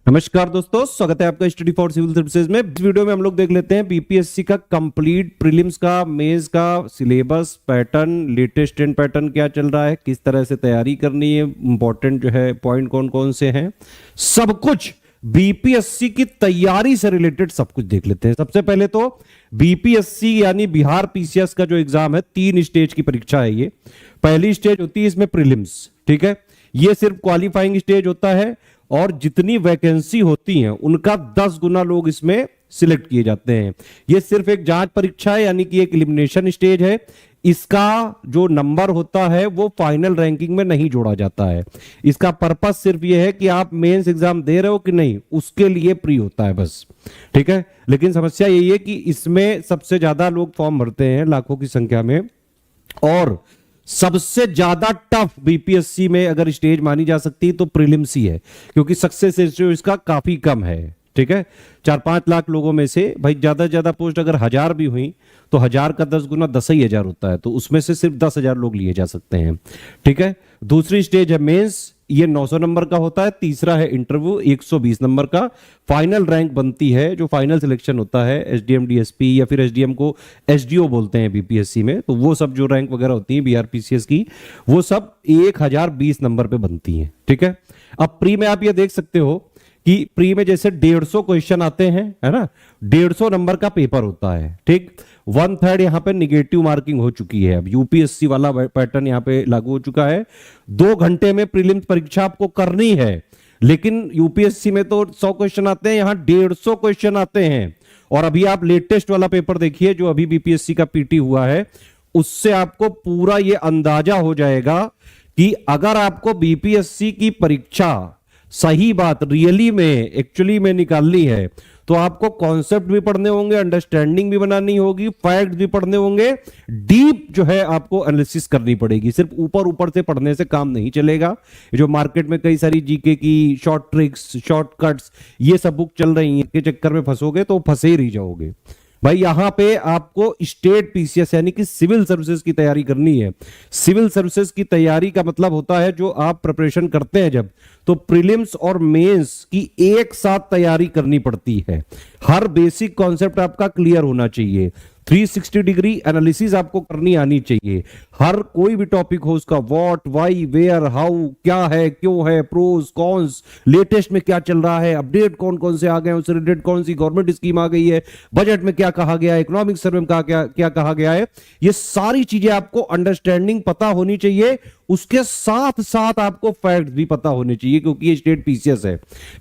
नमस्कार दोस्तों, स्वागत है आपका स्टडी फॉर सिविल सर्विसेज में। इस वीडियो में हम लोग देख लेते हैं बीपीएससी का कंप्लीट प्रीलिम्स का, मेंस का syllabus, pattern, latest trend pattern क्या चल रहा है, किस तरह से तैयारी करनी है, इंपॉर्टेंट जो है पॉइंट कौन कौन से हैं, सब कुछ बीपीएससी की तैयारी से रिलेटेड सब कुछ देख लेते हैं। सबसे पहले तो बीपीएससी यानी बिहार पीसीएस का जो एग्जाम है, 3 स्टेज की परीक्षा है ये। पहली स्टेज होती है इसमें प्रीलिम्स, ठीक है, ये सिर्फ क्वालिफाइंग स्टेज होता है और जितनी वैकेंसी होती हैं उनका 10 गुना लोग इसमें सिलेक्ट किए जाते हैं। ये सिर्फ एक जांच परीक्षा है, यानी कि एक एलिमिनेशन स्टेज है। इसका जो नंबर होता है वो फाइनल रैंकिंग में नहीं जोड़ा जाता है। इसका पर्पस सिर्फ ये है कि आप मेंस एग्जाम दे रहे हो कि नहीं, उसके लिए प्री होता है बस, ठीक है। लेकिन समस्या यही है कि इसमें सबसे ज्यादा लोग फॉर्म भरते हैं, लाखों की संख्या में, और सबसे ज्यादा टफ बीपीएससी में अगर स्टेज मानी जा सकती है तो प्रीलिम्स ही है, क्योंकि सक्सेस रेशियो इसका काफी कम है, ठीक है। 4-5 लाख लोगों में से भाई ज्यादा से ज्यादा पोस्ट अगर 1000 भी हुई तो 1000 का 10 गुना 10,000 होता है, तो उसमें से सिर्फ 10,000 लोग लिए जा सकते हैं, ठीक है। दूसरी स्टेज है मेंस, ये 900 नंबर का होता है। तीसरा है इंटरव्यू, 120 नंबर का। फाइनल रैंक बनती है, जो फाइनल सिलेक्शन होता है एसडीएम डीएसपी या फिर एसडीएम को एसडीओ बोलते हैं बीपीएससी में, तो वो सब जो रैंक वगैरह होती है बीआरपीसीएस की, वो सब 1020 नंबर पे बनती है, ठीक है। अब प्री में आप ये देख सकते हो कि प्री में जैसे 150 क्वेश्चन आते हैं, है ना, 150 नंबर का पेपर होता है, ठीक। 1/3 यहां पे निगेटिव मार्किंग हो चुकी है। अब यूपीएससी वाला पैटर्न यहां पे लागू हो चुका है। 2 घंटे में प्रीलिम्स परीक्षा आपको करनी है, लेकिन यूपीएससी में तो 100 क्वेश्चन आते हैं, यहां 150 क्वेश्चन आते हैं। और अभी आप लेटेस्ट वाला पेपर देखिए जो अभी बीपीएससी का पीटी हुआ है, उससे आपको पूरा ये अंदाजा हो जाएगा कि अगर आपको बीपीएससी की परीक्षा सही बात रियली में एक्चुअली में निकालनी है तो आपको कॉन्सेप्ट भी पढ़ने होंगे, अंडरस्टैंडिंग भी बनानी होगी, फैक्ट भी पढ़ने होंगे, डीप जो है आपको एनालिसिस करनी पड़ेगी। सिर्फ ऊपर ऊपर से पढ़ने से काम नहीं चलेगा। जो मार्केट में कई सारी जीके की शॉर्ट ट्रिक्स, शॉर्टकट्स, ये सब बुक चल रही हैं, के चक्कर में फंसोगे तो फंसे ही रह जाओगे। भाई यहां पे आपको स्टेट पीसीएस यानी कि सिविल सर्विसेज की तैयारी करनी है। सिविल सर्विसेज की तैयारी का मतलब होता है जो आप प्रिपरेशन करते हैं जब, तो प्रीलिम्स और मेंस की एक साथ तैयारी करनी पड़ती है। हर बेसिक कॉन्सेप्ट आपका क्लियर होना चाहिए, 360 डिग्री एनालिसिस आपको करनी आनी चाहिए। हर कोई भी टॉपिक हो, उसका व्हाट, व्हाई, वेयर, हाउ, क्या है, क्यों है, प्रोस कॉन्स, लेटेस्ट में क्या चल रहा है, अपडेट कौन कौन से आ गए, उससे रिलेटेड कौन सी गवर्नमेंट स्कीम आ गई है, बजट में क्या कहा गया है, इकोनॉमिक सर्वे में क्या कहा गया है, ये सारी चीजें आपको अंडरस्टैंडिंग पता होनी चाहिए। उसके साथ साथ आपको फैक्ट भी पता होने चाहिए, क्योंकि ये स्टेट पीसीएस है।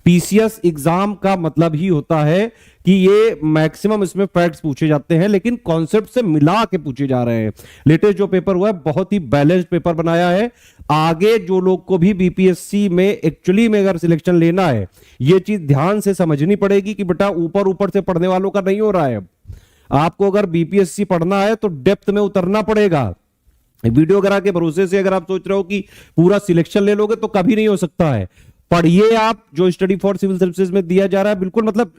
पीसीएस एग्जाम का मतलब ही होता है कि ये मैक्सिमम इसमें फैक्ट्स पूछे जाते हैं, लेकिन कॉन्सेप्ट से मिला के पूछे जा रहे हैं। लेटेस्ट जो पेपर हुआ है बहुत ही बैलेंस्ड पेपर बनाया है। आगे जो लोग को भी बीपीएससी में एक्चुअली में अगर सिलेक्शन लेना है, ये चीज ध्यान से समझनी पड़ेगी कि बेटा ऊपर ऊपर से पढ़ने वालों का नहीं हो रहा है। आपको अगर बीपीएससी पढ़ना है तो डेप्थ में उतरना पड़ेगा। वीडियो वगैरह के भरोसे से अगर आप सोच रहे हो कि पूरा सिलेक्शन ले लोगे तो कभी नहीं हो सकता है। पढ़िए, आप जो स्टडी फॉर सिविल सर्विसेज में दिया जा रहा है, बिल्कुल मतलब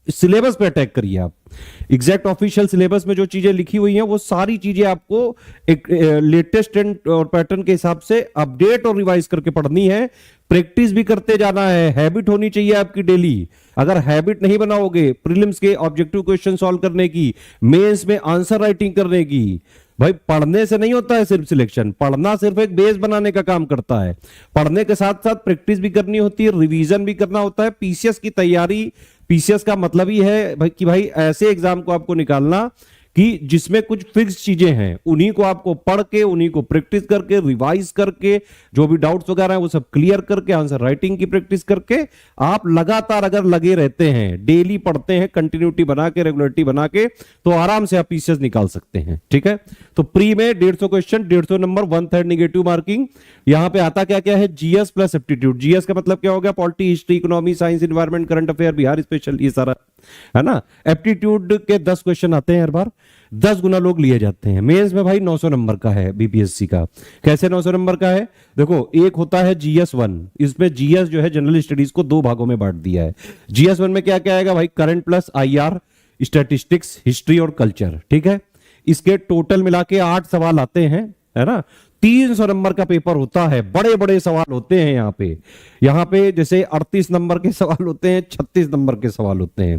सिलेबस पे अटैक करिए। आप एग्जैक्ट ऑफिशियल सिलेबस में जो चीजें लिखी हुई हैं वो सारी चीजें आपको एक लेटेस्ट ट्रेंड और पैटर्न के हिसाब से अपडेट और रिवाइज करके पढ़नी है। प्रैक्टिस भी करते जाना है, हैबिट होनी चाहिए आपकी डेली। अगर हैबिट नहीं बनाओगे प्रीलिम्स के ऑब्जेक्टिव क्वेश्चन सॉल्व करने की, मेंस में आंसर राइटिंग करने की, भाई पढ़ने से नहीं होता है सिर्फ सिलेक्शन। पढ़ना सिर्फ एक बेस बनाने का काम करता है। पढ़ने के साथ साथ प्रैक्टिस भी करनी होती है, रिवीजन भी करना होता है। पीसीएस की तैयारी, पीसीएस का मतलब ही है भाई कि भाई ऐसे एग्जाम को आपको निकालना कि जिसमें कुछ फिक्स चीजें हैं, उन्हीं को आपको पढ़ के, उन्हीं को प्रैक्टिस करके, रिवाइज करके, जो भी डाउट्स वगैरह हैं वो सब क्लियर करके, आंसर राइटिंग की प्रैक्टिस करके आप लगातार अगर लगे रहते हैं, डेली पढ़ते हैं, कंटिन्यूटी बना के, रेगुलरिटी बना के, तो आराम से आप पीसीएस निकाल सकते हैं, ठीक है। तो प्री में 150 क्वेश्चन, 150 नंबर, 1/3 निगेटिव मार्किंग। यहां पे आता क्या क्या है, जीएस प्लस एप्टीट्यूड। जीएस का मतलब क्या हो गया, polity, history, economy, science, environment, current affair, Bihar special, ये सारा है ना। एप्टीट्यूड के 10 क्वेश्चन आते हैं हर बार, 10 गुना लोग लिए जाते हैं। मेंस में भाई 900 नंबर का है बीपीएससी का। कैसे 900 नंबर का है, देखो एक होता है जीएस 1, इसमें जीएस जो है जनरल स्टडीज को 2 भागों में बांट दिया है। जीएस 1 में क्या क्या आएगा भाई, current plus IR, statistics, history और कल्चर, ठीक है। इसके टोटल मिला के 8 सवाल आते हैं, है ना। 300 नंबर का पेपर होता है, बड़े बड़े सवाल होते हैं यहाँ पे जैसे 38 नंबर के सवाल होते हैं, 36 नंबर के सवाल होते हैं।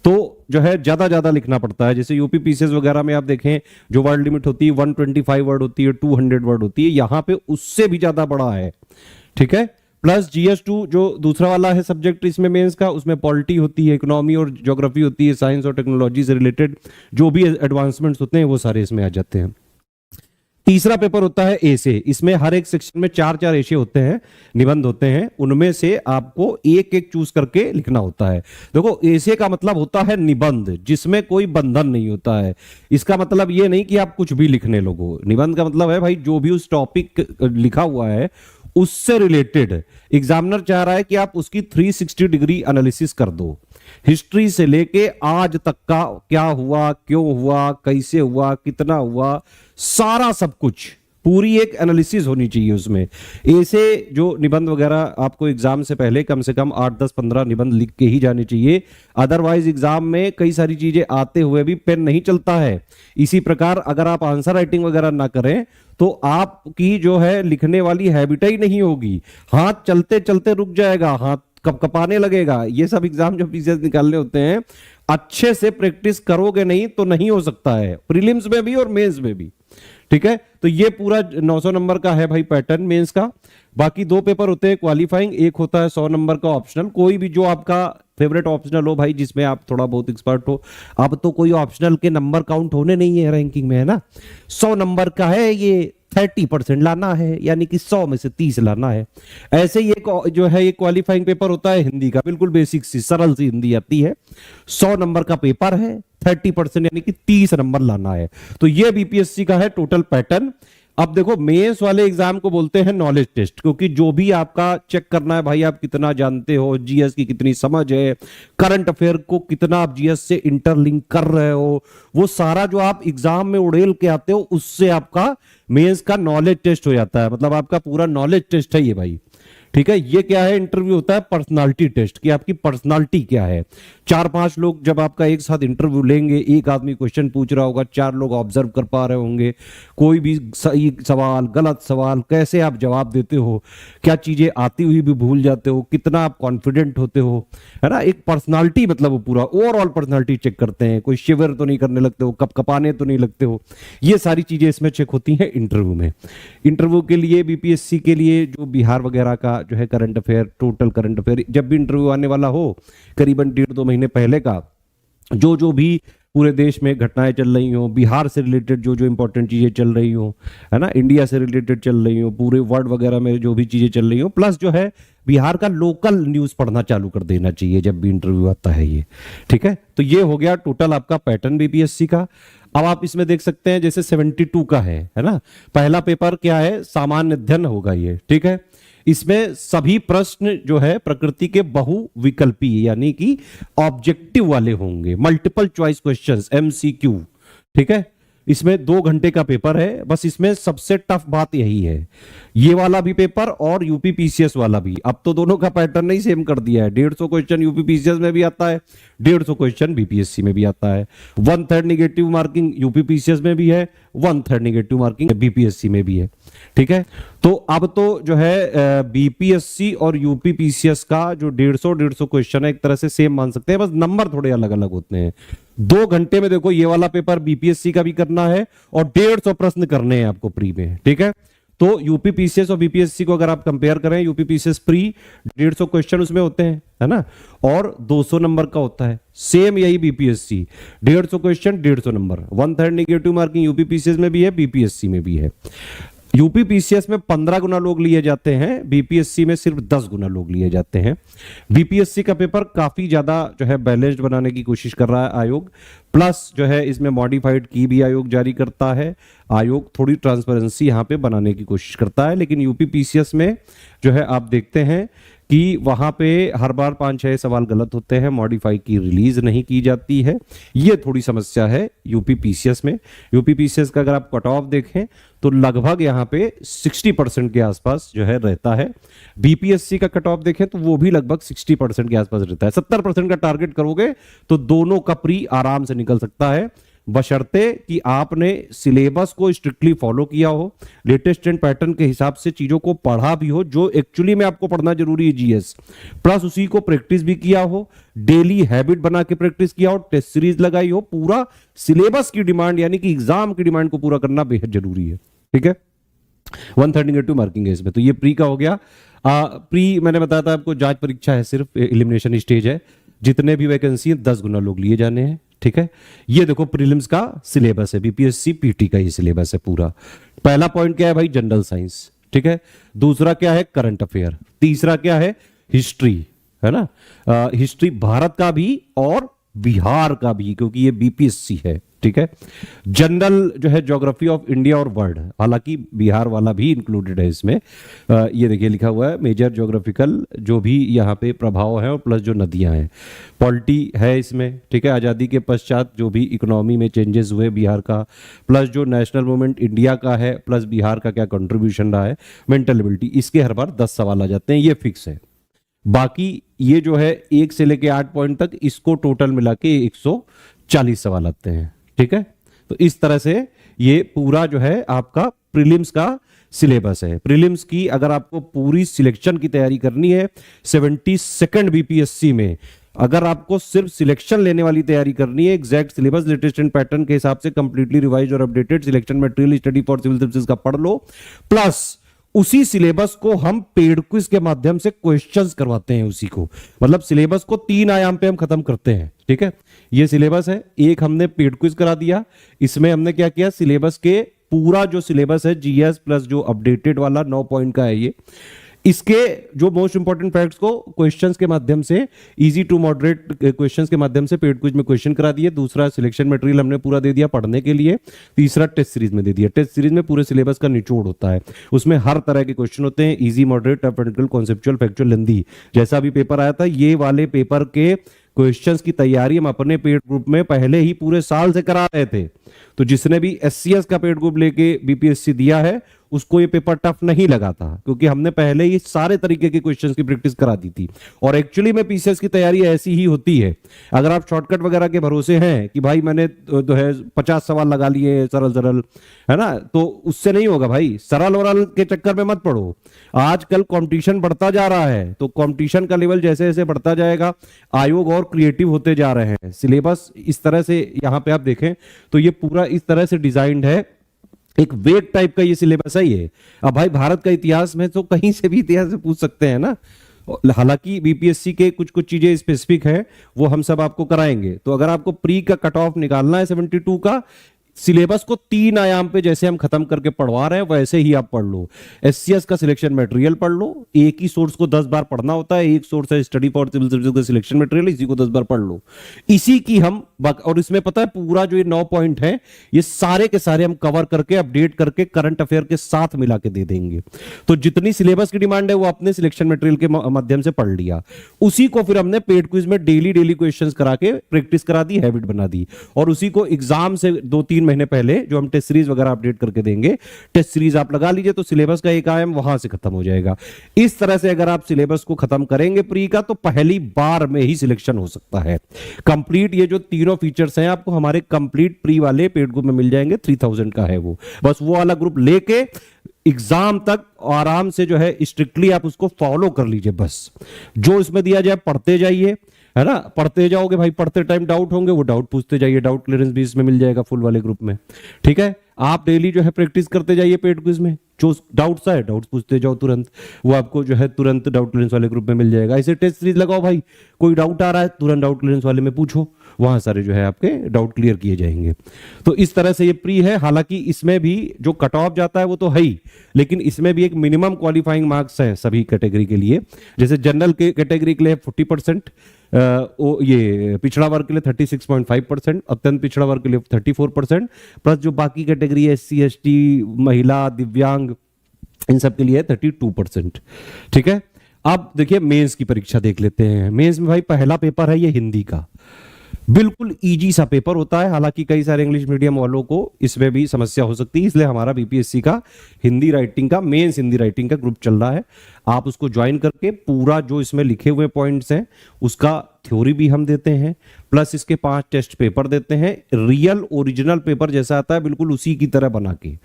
तो जो है ज्यादा लिखना पड़ता है। जैसे यूपी पीसीएस वगैरह में आप देखें जो वर्ड लिमिट होती है 125 वर्ड होती है, 200 वर्ड होती है, यहाँ पे उससे भी ज्यादा बड़ा है। ठीक है, प्लस GS2 जो दूसरा वाला है सब्जेक्ट इसमें मेंस का, उसमें पॉलिटी होती है, इकोनॉमी और ज्योग्राफी होती है, साइंस और टेक्नोलॉजी से रिलेटेड जो भी एडवांसमेंट्स होते हैं वो सारे इसमें आ जाते हैं। तीसरा पेपर होता है एसे। इसमें हर एक सेक्शन में 4-4 एसे होते हैं, निबंध होते हैं, उनमें से आपको एक एक चूज करके लिखना होता है। देखो एसे का मतलब होता है निबंध, जिसमें कोई बंधन नहीं होता है। इसका मतलब ये नहीं कि आप कुछ भी लिखने लगो। निबंध का मतलब है भाई जो भी उस टॉपिक लिखा हुआ है उससे रिलेटेड एग्जामिनर चाह रहा है कि आप उसकी 360 डिग्री एनालिसिस कर दो। हिस्ट्री से लेके आज तक का क्या हुआ, क्यों हुआ, कैसे हुआ, कितना हुआ, सारा सब कुछ, पूरी एक एनालिसिस होनी चाहिए उसमें। ऐसे जो निबंध वगैरह आपको एग्जाम से पहले कम से कम 8, 10, 15 निबंध लिख के ही जाने चाहिए। अदरवाइज एग्जाम में कई सारी चीजें आते हुए भी पेन नहीं चलता है। इसी प्रकार अगर आप आंसर राइटिंग वगैरह ना करें तो आपकी जो है लिखने वाली हैबिट ही नहीं होगी। हाथ चलते चलते रुक जाएगा, हाथ कपकपाने लगेगा। ये सब एग्जाम जो पीसीएस निकालने होते हैं, अच्छे से प्रैक्टिस करोगे नहीं तो नहीं हो सकता है, प्रीलिम्स में भी और मेंस में भी। ठीक है, तो ये पूरा 900 नंबर का है भाई पैटर्न मेंस का। बाकी 2 पेपर होते हैं क्वालिफाइंग, एक होता है 100 नंबर का ऑप्शनल। कोई भी जो आपका फेवरेट ऑप्शनल हो भाई, जिसमें आप थोड़ा बहुत एक्सपर्ट हो। अब तो कोई ऑप्शनल के नंबर काउंट होने नहीं है रैंकिंग में, है ना। 100 नंबर का है, ये 30% लाना है, यानी कि 100 में से 30 लाना है। ऐसे ही एक जो है ये क्वालिफाइंग पेपर होता है हिंदी का, बिल्कुल बेसिक सी सरल सी हिंदी आती है। 100 नंबर का पेपर है, 30% यानी कि 30 नंबर लाना है। तो ये बीपीएससी का है टोटल पैटर्न। अब देखो मेंस वाले एग्जाम को बोलते हैं नॉलेज टेस्ट, क्योंकि जो भी आपका चेक करना है भाई आप कितना जानते हो, जीएस की कितनी समझ है, करंट अफेयर को कितना आप जीएस से इंटरलिंक कर रहे हो, वो सारा जो आप एग्जाम में उड़ेल के आते हो उससे आपका मेंस का नॉलेज टेस्ट हो जाता है। मतलब आपका पूरा नॉलेज टेस्ट है ये भाई। ठीक है, ये क्या है, इंटरव्यू होता है पर्सनालिटी टेस्ट कि आपकी पर्सनालिटी क्या है। 4-5 लोग जब आपका एक साथ इंटरव्यू लेंगे, एक आदमी क्वेश्चन पूछ रहा होगा, 4 लोग ऑब्जर्व कर पा रहे होंगे, कोई भी सही सवाल गलत सवाल कैसे आप जवाब देते हो, क्या चीजें आती हुई भी भूल जाते हो, कितना आप कॉन्फिडेंट होते हो, है ना। एक पर्सनालिटी मतलब वो पूरा ओवरऑल पर्सनालिटी चेक करते हैं। कोई शिविर तो नहीं करने लगते हो, कपकपाने तो नहीं लगते हो, ये सारी चीजें इसमें चेक होती हैं इंटरव्यू में। इंटरव्यू के लिए बीपीएससी के लिए जो बिहार वगैरह का जो है current affair, total current affair, जब भी इंटरव्यू आने वाला हो करीबन 1.5-2 महीने पहले का जो भी पूरे देश में घटनाएं चल रही हो, बिहार से रिलेटेड जो इंपॉर्टेंट चीजें चल रही हो, है ना, इंडिया से रिलेटेड चल रही हो, पूरे वर्ल्ड वगैरह में जो भी चीजें चल रही हो, प्लस जो है बिहार का लोकल न्यूज पढ़ना चालू कर देना चाहिए जब भी इंटरव्यू आता है ये। ठीक है, तो ये हो गया टोटल आपका पैटर्न बीपीएससी का। अब आप इसमें देख सकते हैं जैसे 72 का है ना। पहला पेपर क्या है, सामान्य अध्ययन होगा ये। ठीक है, इसमें सभी प्रश्न जो है प्रकृति के बहुविकल्पी यानी कि ऑब्जेक्टिव वाले होंगे, मल्टीपल चॉइस क्वेश्चंस, एमसीक्यू। ठीक है, इसमें 2 घंटे का पेपर है। बस इसमें सबसे टफ बात यही है, ये वाला भी पेपर और यूपी पीसीएस वाला भी, अब तो दोनों का पैटर्न नहीं सेम कर दिया है। 150 क्वेश्चन यूपी पीसीएस में भी आता है, 150 क्वेश्चन बीपीएससी में भी आता है। 1/3 निगेटिव मार्किंग यूपी पीसीएस में भी है, 1/3 निगेटिव मार्किंग बीपीएससी में भी है। ठीक है, तो अब तो जो है बीपीएससी और यूपी पीसीएस का जो 150 क्वेश्चन है एक तरह से सेम मान सकते हैं, बस नंबर थोड़े अलग अलग होते हैं। 2 घंटे में देखो ये वाला पेपर बीपीएससी का भी करना है और 150 प्रश्न करने हैं आपको प्री में। ठीक है, तो यूपी पीसीएस और बीपीएससी को अगर आप कंपेयर करें, यूपी पीसीएस प्री 150 क्वेश्चन उसमें होते हैं, है ना, और 200 नंबर का होता है। सेम यही BPSC 150 question 150 number, 1/3 negative marking UP PCS में भी है, बीपीएससी में भी है। यूपी पीसीएस में 15 गुना लोग लिए जाते हैं, बीपीएससी में सिर्फ 10 गुना लोग लिए जाते हैं। बीपीएससी का पेपर काफी ज्यादा जो है बैलेंस्ड बनाने की कोशिश कर रहा है आयोग, प्लस जो है इसमें मॉडिफाइड की भी आयोग जारी करता है। आयोग थोड़ी ट्रांसपेरेंसी यहां पे बनाने की कोशिश करता है, लेकिन यूपी पीसीएस में जो है आप देखते हैं कि वहां पे हर बार 5-6 सवाल गलत होते हैं, मॉडिफाई की रिलीज नहीं की जाती है। ये थोड़ी समस्या है यूपी पीसीएस में। यूपी पीसीएस का अगर आप कट ऑफ देखें तो लगभग यहाँ पे 60% के आसपास जो है रहता है। बीपीएससी का कट ऑफ देखें तो वो भी लगभग 60% के आसपास रहता है। 70% का टारगेट करोगे तो दोनों का प्री आराम से निकल सकता है। बशर्ते कि आपने सिलेबस को स्ट्रिक्टली फॉलो किया हो, लेटेस्ट ट्रेंड पैटर्न के हिसाब से चीजों को पढ़ा भी हो, जो एक्चुअली में आपको पढ़ना जरूरी है जीएस, प्लस उसी को प्रैक्टिस भी किया हो, डेली हैबिट बना के प्रैक्टिस किया हो, टेस्ट सीरीज लगाई हो, पूरा सिलेबस की डिमांड यानी कि एग्जाम की डिमांड को पूरा करना बेहद जरूरी है। ठीक है, 132 मार्किंग है इसमें। तो ये प्री का हो गया। प्री मैंने बताया था आपको, जांच परीक्षा है, सिर्फ एलिमिनेशन स्टेज है, जितने भी वैकेंसी है 10 गुना लोग लिए जाने हैं। ठीक है, ये देखो प्रीलिम्स का सिलेबस है, बीपीएससी पीटी का ये सिलेबस है पूरा। पहला पॉइंट क्या है भाई, जनरल साइंस। ठीक है, दूसरा क्या है, करंट अफेयर। तीसरा क्या है, हिस्ट्री, है ना, हिस्ट्री भारत का भी और बिहार का भी, क्योंकि ये बीपीएससी है। ठीक है, जनरल जो है ज्योग्राफी ऑफ इंडिया और वर्ल्ड, हालांकि बिहार वाला भी इंक्लूडेड है इसमें। ये देखिए लिखा हुआ है मेजर ज्योग्राफिकल जो भी यहाँ पे प्रभाव है, और प्लस जो नदियां हैं, पॉलिटी है इसमें। ठीक है, आज़ादी के पश्चात जो भी इकोनॉमी में चेंजेस हुए बिहार का, प्लस जो नेशनल मूवमेंट इंडिया का है, प्लस बिहार का क्या कंट्रीब्यूशन रहा है, मेंटल एबिलिटी, इसके हर बार 10 सवाल आ जाते हैं, ये फिक्स है। बाकी ये जो है 1 से लेके 8 पॉइंट तक, इसको टोटल मिला के 140 सवाल आते हैं। ठीक है, तो इस तरह से ये पूरा जो है आपका प्रीलिम्स का सिलेबस है। प्रीलिम्स की अगर आपको पूरी सिलेक्शन की तैयारी करनी है 72nd बीपीएससी में, अगर आपको सिर्फ सिलेक्शन लेने वाली तैयारी करनी है, exact syllabus latest and pattern के हिसाब से कंप्लीटली रिवाइज और updated selection material study for civil services का पढ़ लो, प्लस उसी सिलेबस को हम पेड क्विज के माध्यम से क्वेश्चंस करवाते हैं उसी को, मतलब सिलेबस को 3 आयाम पे हम खत्म करते हैं। ठीक है, ये सिलेबस है, एक हमने पेड क्विज करा दिया, इसमें हमने क्या किया, सिलेबस के पूरा जो सिलेबस है जीएस प्लस जो अपडेटेड वाला 9 पॉइंट का है, ये इसके जो मोस्ट इंपॉर्टेंट फैक्ट्स को क्वेश्चंस के माध्यम से, इजी टू मॉडरेट क्वेश्चंस के माध्यम से पेड क्विज में क्वेश्चन करा दिए। दूसरा सिलेक्शन मटेरियल हमने पूरा दे दिया पढ़ने के लिए। तीसरा टेस्ट सीरीज में दे दिया। टेस्ट सीरीज में पूरे सिलेबस का निचोड़ होता है, उसमें हर तरह के क्वेश्चन होते हैं, easy, moderate, technical, conceptual, factual, lengthy, जैसा भी पेपर आया था। ये वाले पेपर के क्वेश्चंस की तैयारी हम अपने पेड ग्रुप में पहले ही पूरे साल से करा रहे थे। तो जिसने भी एससीएस का पेड ग्रुप लेके बीपीएससी दिया है उसको ये पेपर टफ नहीं लगा था, क्योंकि हमने पहले ही सारे तरीके के क्वेश्चंस की प्रैक्टिस करा दी थी। और एक्चुअली में पीसीएस की तैयारी ऐसी ही होती है। अगर आप शॉर्टकट वगैरह के भरोसे हैं कि भाई मैंने तो है 50 सवाल लगा लिए सरल सरल, है ना, तो उससे नहीं होगा भाई। सरल वरल के चक्कर में मत पड़ो। आजकल कंपटीशन बढ़ता जा रहा है, तो कंपटीशन का लेवल जैसे जैसे बढ़ता जाएगा, आयोग और क्रिएटिव होते जा रहे हैं। सिलेबस इस तरह से यहाँ पे आप देखें तो ये पूरा इस तरह से डिजाइंड है, एक वेट टाइप का ये सिलेबस है ये। अब भाई भारत का इतिहास में तो कहीं से भी इतिहास से पूछ सकते हैं ना, हालांकि बीपीएससी के कुछ कुछ चीजें स्पेसिफिक है, वो हम सब आपको कराएंगे। तो अगर आपको प्री का कट ऑफ निकालना है 72 का, सिलेबस को 3 आयाम पे जैसे हम खत्म करके पढ़वा रहे हैं वैसे ही आप पढ़ लो। एससीएस का सिलेक्शन मटेरियल पढ़ लो, एक ही सोर्स को 10 बार पढ़ना होता है, एक सोर्स है स्टडी फॉर सिविल सर्विसेज का सिलेक्शन मटेरियल, इसी को 10 बार पढ़ लो। इसी की हम और इसमें पता है पूरा जो ये 9 पॉइंट है ये सारे के सारे हम कवर करके अपडेट करके करंट अफेयर के साथ मिला के दे देंगे। तो जितनी सिलेबस की डिमांड है वो अपने सिलेक्शन मटेरियल के माध्यम से पढ़ लिया, उसी को फिर हमने पेड क्विज में डेली क्वेश्चंस करा के प्रैक्टिस करा दी, हैबिट बना दी, और उसी को एग्जाम से 2-3 महीने पहले जो हम टेस्ट सीरीज वगैरह अपडेट करके देंगे, टेस्ट सीरीज आप लगा लीजिए तो सिलेबस का एक आयाम वहां से खत्म हो जाएगा। इस तरह से अगर आप सिलेबस को खत्म करेंगे प्री का, तो पहली बार में ही सिलेक्शन हो सकता है कंप्लीट। ये जो तीनों फीचर्स हैं आपको हमारे कंप्लीट प्री वाले पेड ग्रुप में मिल जाएंगे, 3000 का है वो। बस वो वाला ग्रुप लेके एग्जाम तक आराम से जो है स्ट्रिक्टली आप उसको फॉलो कर लीजिए। बस जो इसमें दिया जाए पढ़ते जाइए, है ना, पढ़ते जाओगे भाई, पढ़ते टाइम डाउट होंगे वो डाउट पूछते जाइए, डाउट क्लियरेंस भी इसमें मिल जाएगा फुल वाले ग्रुप में। ठीक है, आप डेली जो है प्रैक्टिस करते जाइए पेड क्विज में, जो डाउट्स आए डाउट्स पूछते जाओ तुरंत, वो आपको जो है तुरंत डाउट क्लियरेंस वाले ग्रुप में मिल जाएगा। ऐसे टेस्ट सीरीज लगाओ भाई, कोई डाउट आ रहा है तुरंत डाउट क्लियरेंस वाले में पूछो, वहां सारे जो है आपके डाउट क्लियर किए जाएंगे। तो इस तरह से ये प्री है। हालांकि इसमें भी जो कट ऑफ जाता है वो तो है ही, लेकिन इसमें भी एक मिनिमम क्वालिफाइंग मार्क्स है सभी कैटेगरी के लिए। जैसे जनरल के कैटेगरी के लिए 40%, ये पिछड़ा वर्ग के लिए 36.5%, अत्यंत पिछड़ा वर्ग के लिए 34%, प्लस जो बाकी कैटेगरी है SC ST, महिला, दिव्यांग, इन सब के लिए 32%। ठीक है, अब देखिए मेंस की परीक्षा देख लेते हैं। मेंस में भाई पहला पेपर है ये हिंदी का, बिल्कुल इजी सा पेपर होता है। हालांकि कई सारे इंग्लिश मीडियम वालों को इसमें भी समस्या हो सकती है, इसलिए हमारा बीपीएससी का हिंदी राइटिंग का, मेंस हिंदी राइटिंग का ग्रुप चल रहा है। आप उसको ज्वाइन करके पूरा जो इसमें लिखे हुए पॉइंट्स हैं उसका थ्योरी भी हम देते हैं, प्लस इसके 5 टेस्ट पेपर देते हैं, रियल ओरिजिनल पेपर जैसा आता है बिल्कुल उसी की तरह बना के,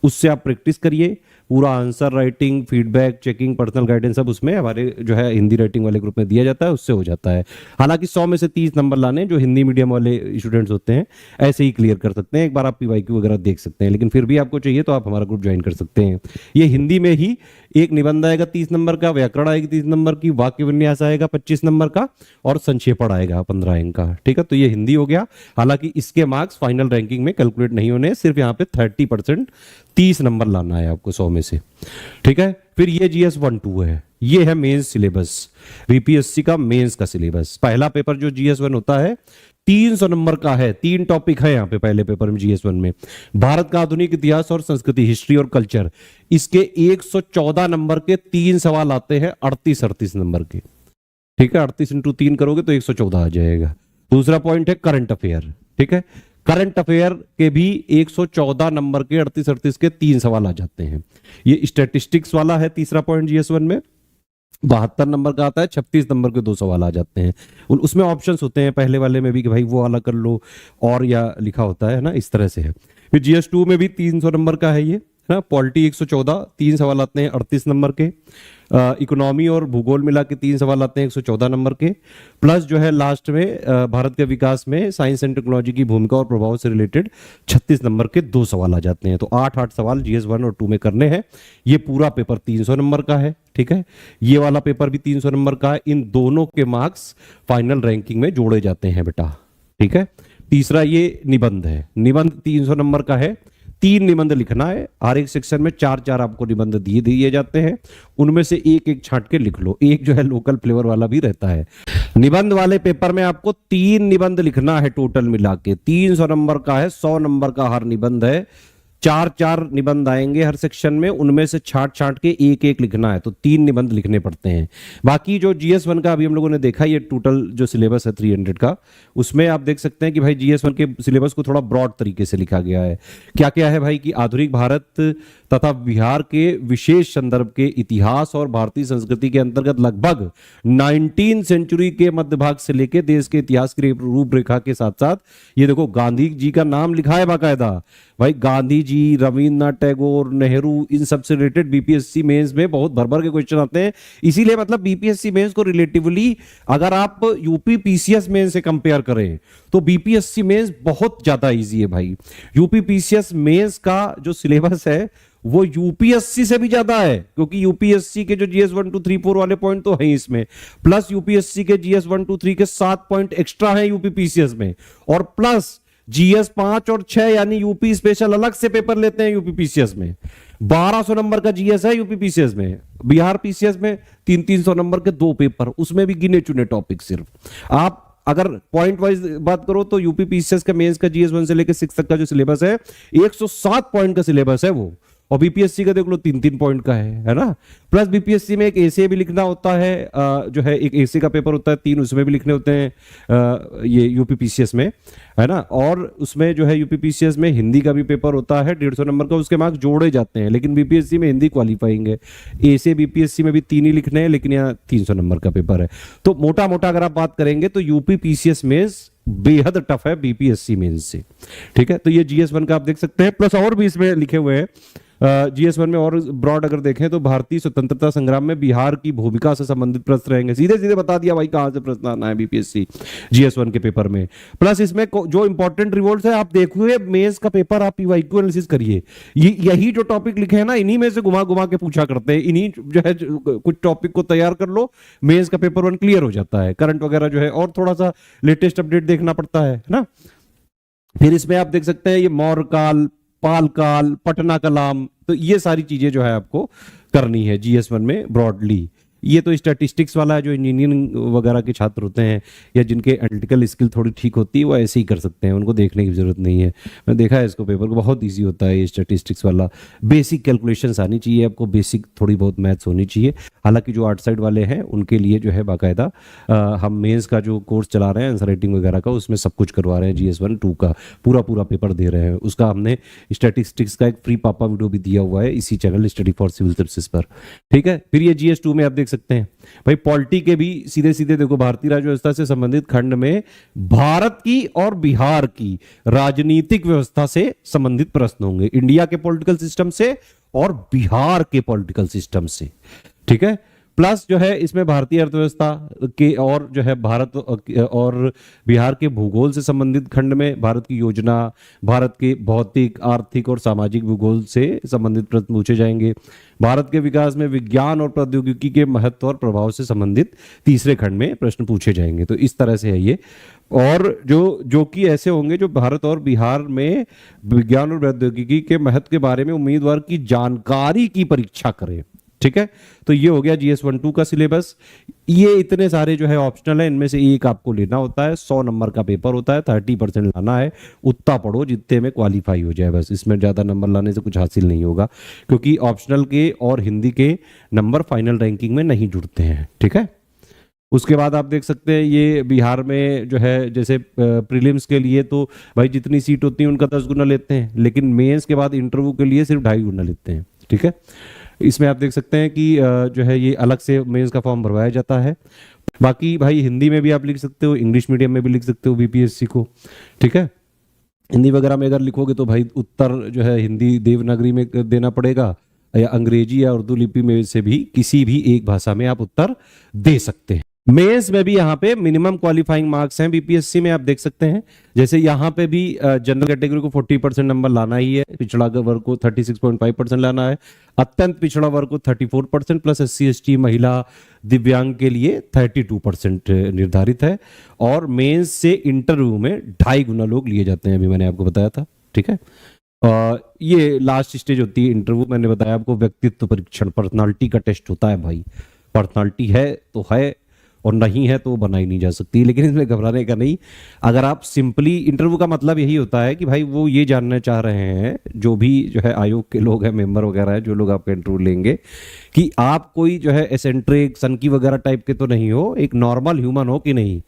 उससे आप प्रैक्टिस करिए। पूरा answer writing, feedback, checking, personal guidance सब उसमें हमारे जो है हिंदी राइटिंग वाले ग्रुप में दिया जाता है, उससे हो जाता है। हालांकि 100 में से 30 नंबर लाने जो हिंदी मीडियम वाले स्टूडेंट्स होते हैं ऐसे ही क्लियर कर सकते हैं, एक बार आप पीवाईक्यू वगैरह देख सकते हैं, लेकिन फिर भी आपको चाहिए तो आप हमारा ग्रुप ज्वाइन कर सकते हैं। ये हिंदी में ही एक निबंध आएगा 30 नंबर का, व्याकरण आएगी 30 नंबर की, वाक्य विन्यास आएगा 25 नंबर का, और संक्षेपण आएगा 15 अंक का। ठीक है, तो ये हिंदी हो गया। हालांकि इसके मार्क्स फाइनल रैंकिंग में कैलकुलेट नहीं होने, सिर्फ यहाँ पे 30% 30 नंबर लाना है आपको 100 में से। ठीक है, फिर ये GS 1-2 है, ये है मेंस सिलेबस, बीपीएससी का मेंस का सिलेबस। पहला पेपर जो GS 1 होता है 300 नंबर का है, 3 टॉपिक है यहाँ पे पहले पेपर में GS 1 में। भारत का आधुनिक इतिहास और संस्कृति, हिस्ट्री और कल्चर, इसके 114 नंबर के 3 सवाल आते हैं 38 नंबर के। ठीक है, 38 × 3 करोगे तो 114 आ जाएगा। दूसरा पॉइंट है करंट अफेयर। ठीक है, करंट अफेयर के भी 114 नंबर के 38 के 3 सवाल आ जाते हैं। ये स्टैटिस्टिक्स वाला है तीसरा पॉइंट GS 1 में, 72 नंबर का आता है, 36 नंबर के 2 सवाल आ जाते हैं। उसमें ऑप्शंस होते हैं पहले वाले में भी कि भाई वो वाला कर लो, और या लिखा होता है ना, इस तरह से है। फिर GS 2 में भी 300 नंबर का है ये, है ना। पॉलिटी 114, 3 सवाल आते हैं 38 नंबर के। इकोनॉमी और भूगोल मिला के 3 सवाल आते हैं 114 नंबर के, प्लस जो है लास्ट में भारत के विकास में साइंस एंड टेक्नोलॉजी की भूमिका और प्रभाव से रिलेटेड 36 नंबर के 2 सवाल आ जाते हैं। तो 8 सवाल GS 1 और 2 में करने हैं। ये पूरा पेपर 300 नंबर का है। ठीक है, ये वाला पेपर भी 300 नंबर का है। इन दोनों के मार्क्स फाइनल रैंकिंग में जोड़े जाते हैं बेटा। ठीक है, तीसरा ये निबंध है, निबंध 300 नंबर का है। 3 निबंध लिखना है, हर एक सेक्शन में 4-4 आपको निबंध दिए जाते हैं, उनमें से एक छांट के लिख लो। एक जो है लोकल फ्लेवर वाला भी रहता है। निबंध वाले पेपर में आपको 3 निबंध लिखना है, टोटल मिला के 300 नंबर का है, 100 नंबर का हर निबंध है। 4-4 निबंध आएंगे हर सेक्शन में, उनमें से छांट के एक लिखना है, तो 3 निबंध लिखने पड़ते हैं। बाकी जो GS 1 का अभी हम लोगों ने देखा, ये टोटल जो सिलेबस है 300 का, उसमें आप देख सकते हैं कि भाई GS 1 के सिलेबस को थोड़ा ब्रॉड तरीके से लिखा गया है। क्या क्या है भाई कि आधुनिक भारत तथा बिहार के विशेष संदर्भ के इतिहास और भारतीय संस्कृति के अंतर्गत लगभग 19 सेंचुरी के मध्य भाग से लेकर देश के इतिहास की रूपरेखा के साथ साथ ये देखो गांधी जी का नाम लिखा है बाकायदा। भाई गांधी जी, रविन्द्रनाथ टैगोर, नेहरू, इन सब से रिलेटेड बीपीएससी मेंस में बहुत भर के क्वेश्चन आते हैं। इसीलिए मतलब बीपीएससी मेंस को रिलेटिवली अगर आप यूपी पीसीएस मेंस से कंपेयर करें तो बीपीएससी मेंस बहुत ज्यादा इजी है भाई। यूपी पीसीएस मेंस का जो सिलेबस है वो यूपीएससी से भी ज्यादा है, क्योंकि यूपीएससी के जो GS 1 2 3 4 वाले पॉइंट तो हैं इसमें, प्लस यूपीएससी के GS 1 2 3 के 7 पॉइंट एक्स्ट्रा हैं यूपी पीसीएस में, और प्लस GS 5 और 6 यानी यूपी स्पेशल अलग से पेपर लेते हैं यूपी पीसीएस में। 1200 नंबर का GS है यूपी पीसीएस में। बिहार पीसीएस में 300 नंबर के 2 पेपर, उसमें भी गिने चुने टॉपिक। सिर्फ आप अगर पॉइंट वाइज बात करो तो यूपी पीसीएस का मेंस का GS 1 से लेकर 6 तक का जो सिलेबस है 107 पॉइंट का सिलेबस है वो, और बीपीएससी का देख लो 3-3 पॉइंट का है ना। प्लस बीपीएससी में एक एसे भी लिखना होता है, जो है एक एसे का पेपर होता है 3, उसमें भी लिखने होते हैं ये यूपी पीसीएस में, है ना। और उसमें जो है यूपी पीसीएस में हिंदी का भी पेपर होता है 150 नंबर का, उसके मार्क्स जोड़े जाते हैं, लेकिन बीपीएससी में हिंदी क्वालिफाइंग है। एसे बीपीएससी में भी 3 ही लिखने हैं, लेकिन यहाँ 300 नंबर का पेपर है। तो मोटा मोटा अगर आप बात करेंगे तो यूपी पीसीएस मेंस बेहद टफ है बीपीएससी मेंस से। ठीक है, तो ये GS 1 का आप देख सकते हैं, प्लस और भी इसमें लिखे हुए हैं। GS 1 में और ब्रॉड अगर देखें तो भारतीय स्वतंत्रता संग्राम में बिहार की भूमिका से संबंधित प्रश्न रहेंगे। सीधे सीधे बता दिया भाई कहां से प्रश्न आना है बीपीएससी GS 1 के पेपर में। प्लस इसमें जो इंपॉर्टेंट रिवोल्ट्स है आप देखिए, मेंस का पेपर आप पीवाईक्यू एनालिसिस करिए, यही जो टॉपिक लिखे हैं ना इन्हीं में से घुमा घुमा के पूछा करते हैं। इन्हीं जो है कुछ टॉपिक को तैयार कर लो, मेंस का पेपर 1 क्लियर हो जाता है। करंट वगैरह जो है और थोड़ा सा लेटेस्ट अपडेट देखना पड़ता है ना। फिर इसमें आप देख सकते हैं ये मौर्य काल, पाल काल, पटना कलाम, तो ये सारी चीजें जो है आपको करनी है GS 1 में ब्रॉडली। ये तो स्टैटिस्टिक्स वाला है, जो इंजीनियरिंग वगैरह के छात्र होते हैं या जिनके एनालिटिकल स्किल थोड़ी ठीक होती है वो ऐसे ही कर सकते हैं, उनको देखने की जरूरत नहीं है। मैं देखा है इसको पेपर को, बहुत इजी होता है ये स्टैटिस्टिक्स वाला। बेसिक कैलकुलेशंस आनी चाहिए आपको, बेसिक थोड़ी बहुत मैथ्स होनी चाहिए। हालांकि जो आर्ट साइड वाले हैं उनके लिए जो है बाकायदा हम मेंस का जो कोर्स चला रहे हैं आंसर राइटिंग वगैरह का, उसमें सब कुछ करवा रहे हैं। GS 1 2 का पूरा पेपर दे रहे हैं। उसका हमने स्टैटिस्टिक्स का एक फ्री पापा वीडियो भी दिया हुआ है इसी channel study for civil services पर। ठीक है, फिर ये GS 2 में आप देख सकते हैं भाई, पॉलिटी के भी सीधे सीधे देखो, भारतीय राज्य व्यवस्था से संबंधित खंड में भारत की और बिहार की राजनीतिक व्यवस्था से संबंधित प्रश्न होंगे, इंडिया के पॉलिटिकल सिस्टम से और बिहार के पॉलिटिकल सिस्टम से, ठीक है। प्लस जो है इसमें भारतीय अर्थव्यवस्था के और जो है भारत और बिहार के भूगोल से संबंधित खंड में भारत की योजना, भारत के भौतिक, आर्थिक और सामाजिक भूगोल से संबंधित प्रश्न पूछे जाएंगे। भारत के विकास में विज्ञान और प्रौद्योगिकी के महत्व और प्रभाव से संबंधित तीसरे खंड में प्रश्न पूछे जाएंगे। तो इस तरह से है ये, और जो कि ऐसे होंगे जो भारत और बिहार में विज्ञान और प्रौद्योगिकी के महत्व के बारे में उम्मीदवार की जानकारी की परीक्षा करें, ठीक है। तो ये हो गया GS 1-2 का सिलेबस। ये इतने सारे जो है ऑप्शनल है, इनमें से एक आपको लेना होता है, 100 नंबर का पेपर होता है, 30% लाना है, उतना पढ़ो जितने में क्वालिफाई हो जाए बस, इसमें ज्यादा नंबर लाने से कुछ हासिल नहीं होगा, क्योंकि ऑप्शनल के और हिंदी के नंबर फाइनल रैंकिंग में नहीं जुड़ते हैं, ठीक है। उसके बाद आप देख सकते हैं ये बिहार में जो है जैसे प्रीलिम्स के लिए तो भाई जितनी सीट होती है उनका 10 गुना लेते हैं, लेकिन मेंस के बाद इंटरव्यू के लिए सिर्फ 2.5 गुना लेते हैं, ठीक है। इसमें आप देख सकते हैं कि जो है ये अलग से मेंस का फॉर्म भरवाया जाता है। बाकी भाई हिंदी में भी आप लिख सकते हो, इंग्लिश मीडियम में भी लिख सकते हो BPSC को, ठीक है। हिंदी वगैरह में अगर लिखोगे तो भाई उत्तर जो है हिंदी देवनागरी में देना पड़ेगा, या अंग्रेजी या उर्दू लिपि में से भी किसी भी एक भाषा में आप उत्तर दे सकते हैं। मेंस में भी यहाँ पे मिनिमम क्वालिफाइंग मार्क्स हैं BPSC में, आप देख सकते हैं। जैसे यहाँ पे भी जनरल कैटेगरी को 40% नंबर लाना ही है, पिछड़ा वर्ग को 36.5% लाना है, अत्यंत पिछड़ा वर्ग को 34% प्लस SC ST महिला दिव्यांग के लिए 32% निर्धारित है। और मेंस से इंटरव्यू में 2.5 गुना लोग लिए जाते हैं, अभी मैंने आपको बताया था, ठीक है। ये लास्ट स्टेज होती है इंटरव्यू, मैंने बताया आपको व्यक्तित्व परीक्षण, पर्सनालिटी का टेस्ट होता है भाई, पर्सनालिटी है तो है और नहीं है तो वो बनाई नहीं जा सकती, लेकिन इसमें घबराने का नहीं। अगर आप सिंपली, इंटरव्यू का मतलब यही होता है कि भाई वो ये जानना चाह रहे हैं, जो भी जो है आयोग के लोग हैं, मेंबर वगैरह है, जो लोग आपका इंटरव्यू लेंगे, कि आप कोई जो है एसेंट्रिक सनकी वगैरह टाइप के तो नहीं हो, एक नॉर्मल ह्यूमन हो कि नहीं,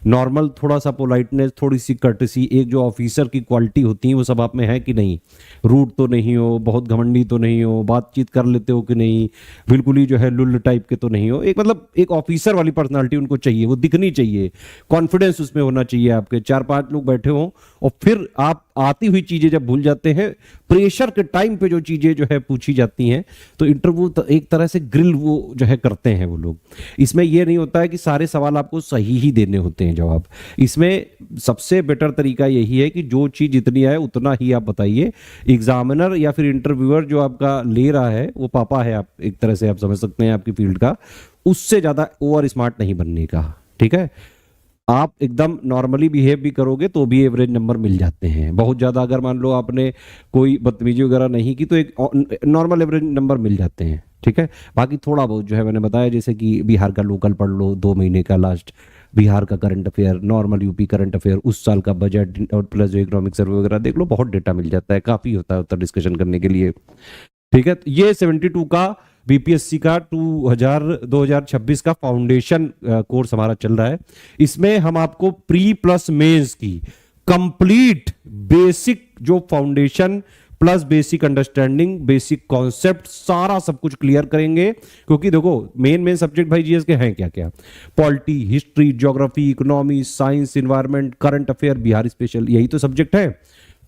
नॉर्मल थोड़ा सा पोलाइटनेस, थोड़ी सी कर्टसी, एक जो ऑफिसर की क्वालिटी होती है वो सब आप में है कि नहीं, रूट तो नहीं हो, बहुत घमंडी तो नहीं हो, बातचीत कर लेते हो कि नहीं, बिल्कुल ही जो है लुल्ल टाइप के तो नहीं हो, एक मतलब एक ऑफिसर वाली पर्सनालिटी उनको चाहिए, वो दिखनी चाहिए, कॉन्फिडेंस उसमें होना चाहिए आपके। 4-5 लोग बैठे हों और फिर आप आती हुई चीजें जब भूल जाते हैं, प्रेशर के टाइम पे जो चीजें जो है पूछी जाती हैं, तो इंटरव्यू एक तरह से ग्रिल वो जो है करते हैं वो लोग। इसमें ये नहीं होता है कि सारे सवाल आपको सही ही देने होते हैं जवाब, इसमें सबसे बेटर तरीका यही है कि जो चीज जितनी आए उतना ही आप बताइए। एग्जामिनर या फिर इंटरव्यूअर जो आपका ले रहा है वो पापा है, आप एक तरह से आप समझ सकते हैं आपकी फील्ड का, उससे ज्यादा ओवर स्मार्ट नहीं बनने का, ठीक है। आप एकदम नॉर्मली बिहेव भी करोगे तो भी एवरेज नंबर मिल जाते हैं। बहुत ज़्यादा अगर मान लो आपने कोई बदतमीजी वगैरह नहीं की तो एक नॉर्मल एवरेज नंबर मिल जाते हैं, ठीक है। बाकी थोड़ा बहुत जो है मैंने बताया, जैसे कि बिहार का लोकल पढ़ लो 2 महीने का लास्ट, बिहार का current affair, normal UP current affair, उस साल का बजट और प्लस जो इकोनॉमिक सर्वे वगैरह देख लो, बहुत डेटा मिल जाता है, काफ़ी होता है उत्तर डिस्कशन करने के लिए, ठीक है। ये 72 का BPSC का 2026 का फाउंडेशन कोर्स हमारा चल रहा है। इसमें हम आपको प्री प्लस मेंस की कंप्लीट बेसिक जो foundation plus basic understanding, basic concept, सारा सब कुछ क्लियर करेंगे। क्योंकि देखो मेन सब्जेक्ट भाई GS के हैं क्या क्या, polity, history, geography, economy, science, environment, current affair, Bihar special, यही तो सब्जेक्ट है।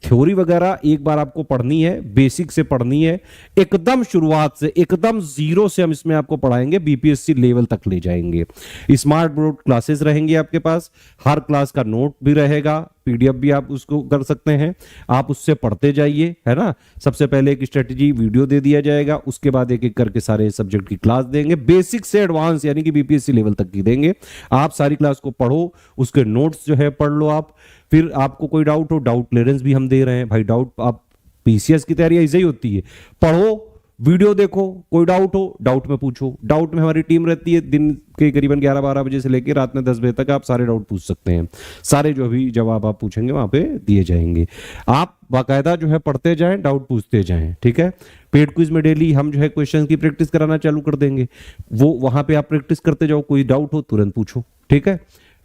थ्योरी वगैरह एक बार आपको पढ़नी है, बेसिक से पढ़नी है, एकदम शुरुआत से, एकदम जीरो से हम इसमें आपको पढ़ाएंगे, BPSC लेवल तक ले जाएंगे। स्मार्ट बोर्ड क्लासेस रहेंगी आपके पास, हर क्लास का नोट भी रहेगा, PDF भी आप उसको कर सकते हैं, आप उससे पढ़ते जाइए, है ना। सबसे पहले एक स्ट्रेटेजी वीडियो दे दिया जाएगा, उसके बाद एक एक करके सारे सब्जेक्ट की क्लास देंगे, बेसिक से एडवांस यानी कि BPSC लेवल तक की देंगे। आप सारी क्लास को पढ़ो, उसके नोट्स जो है पढ़ लो आप, फिर आपको कोई डाउट हो, डाउट क्लियरेंस भी हम दे रहे हैं भाई। डाउट आप PCS की तैयारी ऐसे ही होती है, पढ़ो, वीडियो देखो, कोई डाउट हो डाउट में पूछो। डाउट में हमारी टीम रहती है, दिन के करीबन 11-12 बजे से लेकर रात में 10 बजे तक आप सारे डाउट पूछ सकते हैं। सारे जो भी जवाब आप पूछेंगे वहां पे दिए जाएंगे। आप बाकायदा जो है पढ़ते जाएं, डाउट पूछते जाएं, ठीक है। पेड क्विज में डेली हम जो है क्वेश्चन की प्रैक्टिस कराना चालू कर देंगे, वो वहां पे आप प्रैक्टिस करते जाओ, कोई डाउट हो तुरंत पूछो, ठीक है।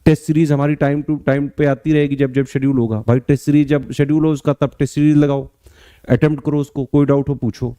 टेस्ट सीरीज हमारी टाइम टू टाइम पे आती रहेगी, जब जब शेड्यूल होगा भाई, टेस्ट सीरीज जब शेड्यूल हो उसका तब टेस्ट सीरीज लगाओ, अटेम्प्ट करो उसको, कोई डाउट हो पूछो।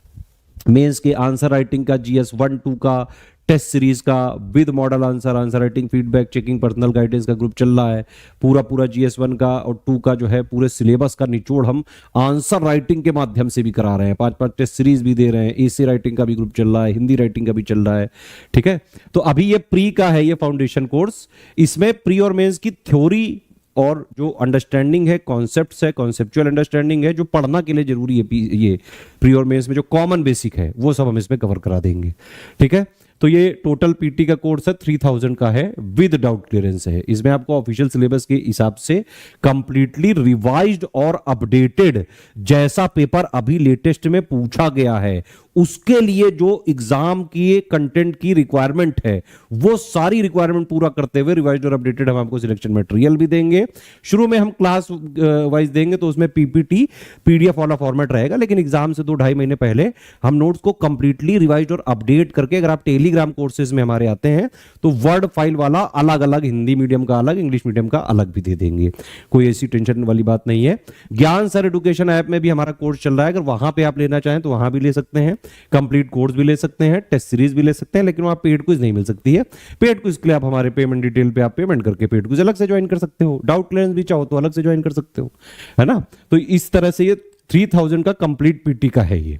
मेंस के आंसर राइटिंग का GS 1-2 का टेस्ट सीरीज का with model answer, answer writing, feedback, checking, personal guidance का ग्रुप चल रहा है। पूरा पूरा GS1 का और 2 का जो है पूरे सिलेबस का निचोड़ हम आंसर राइटिंग के माध्यम से भी करा रहे हैं। 5-5 टेस्ट सीरीज भी दे रहे हैं। AC राइटिंग का भी ग्रुप चल रहा है, हिंदी राइटिंग का भी चल रहा है। ठीक है, तो अभी ये प्री का है, ये फाउंडेशन कोर्स। इसमें प्री और मेंस की थ्योरी और जो अंडरस्टैंडिंग है, कॉन्सेप्ट्स है, कॉन्सेप्चुअल अंडरस्टैंडिंग है, जो पढ़ना के लिए जरूरी है, ये प्री और मेंस में जो कॉमन बेसिक है वो सब हम इसमें कवर करा देंगे। ठीक है, तो ये टोटल PT का कोर्स है 3000 का है, विद डाउट क्लियरेंस है। इसमें आपको ऑफिशियल सिलेबस के हिसाब से कंप्लीटली रिवाइज्ड और अपडेटेड, जैसा पेपर अभी लेटेस्ट में पूछा गया है उसके लिए जो एग्जाम की कंटेंट की रिक्वायरमेंट है वो सारी रिक्वायरमेंट पूरा करते हुए रिवाइज्ड और अपडेटेड हम आपको सिलेक्शन मटेरियल भी देंगे। शुरू में हम क्लास वाइज देंगे तो उसमें PPT PDF वाला फॉर्मेट रहेगा, लेकिन एग्जाम से 2-2.5 महीने पहले हम नोट्स को कंप्लीटली रिवाइज्ड और अपडेट करके, अगर आप टेलीग्राम कोर्सेज में हमारे आते हैं तो वर्ड फाइल वाला अलग अलग, हिंदी मीडियम का अलग, इंग्लिश मीडियम का अलग भी दे देंगे। कोई ऐसी टेंशन वाली बात नहीं है। ज्ञान सर एजुकेशन ऐप में भी हमारा कोर्स चल रहा है, अगर वहां पे आप लेना चाहें तो वहां भी ले सकते हैं। कंप्लीट कोर्स भी ले सकते हैं, टेस्ट सीरीज भी ले सकते हैं, लेकिन वहां पेड क्विज नहीं मिल सकती है। पेड क्विज के लिए आप हमारे पेमेंट डिटेल पे आप पेमेंट करके पेड क्विज अलग से ज्वाइन कर सकते हो। डाउट क्लियरेंस भी चाहो तो अलग से ज्वाइन कर सकते हो, है ना। तो इस तरह से ये 3000 का कंप्लीट PT का है ये।